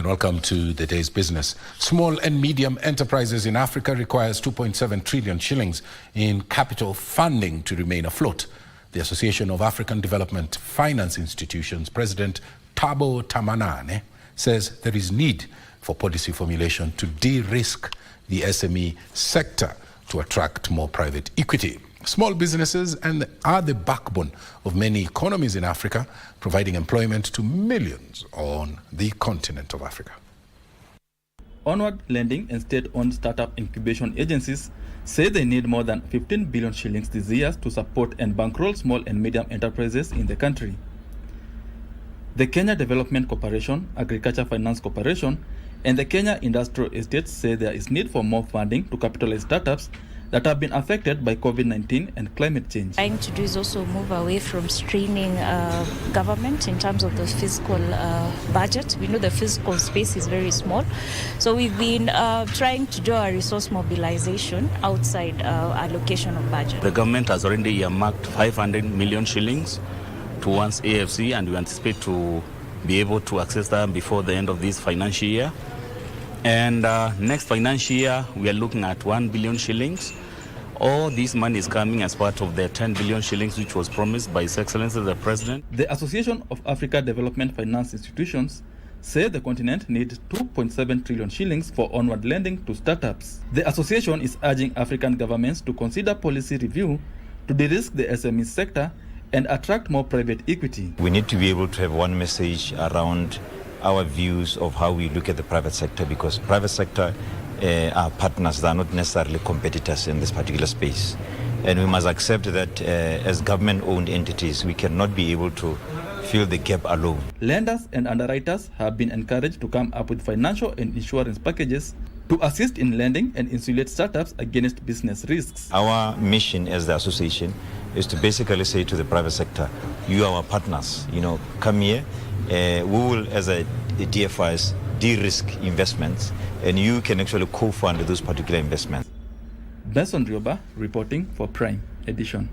and welcome to the day's business. Small and medium enterprises in Africa requires 2.7 trillion shillings in capital funding to remain afloat. The Association of African Development Finance Institutions President Thabo Thamane says there is need for policy formulation to de-risk the SME sector to attract more private equity. Small businesses are the backbone of many economies in Africa, providing employment to millions on the continent of Africa. Onward Lending and state-owned startup incubation agencies say they need more than 15 billion shillings this year to support and bankroll small and medium enterprises in the country. The Kenya Development Corporation, Agriculture Finance Corporation, and the Kenya Industrial Estates say there is need for more funding to capitalize startups that have been affected by COVID-19 and climate change. Trying to do is also move away from straining government in terms of the fiscal budget. We know the fiscal space is very small. So we've been trying to do our resource mobilization outside allocation of budget. The government has already earmarked 500 million shillings towards AFC, and we anticipate to be able to access them before the end of this financial year. And next financial year, we are looking at 1 billion shillings. All this money is coming as part of the 10 billion shillings which was promised by His Excellency the President. The Association of Africa Development Finance Institutions say the continent needs 2.7 trillion shillings for onward lending to startups. The association is urging African governments to consider policy review to de-risk the SME sector and attract more private equity. We need to be able to have one message around our views of how we look at the private sector, because private sector are partners, they are not necessarily competitors in this particular space. And we must accept that as government-owned entities, we cannot be able to fill the gap alone. Lenders and underwriters have been encouraged to come up with financial and insurance packages to assist in lending and insulate startups against business risks. Our mission as the association is to basically say to the private sector, you are our partners, come here. We will, as a DFIs, de-risk investments, and you can actually co-fund those particular investments. Benson Rioba reporting for Prime Edition.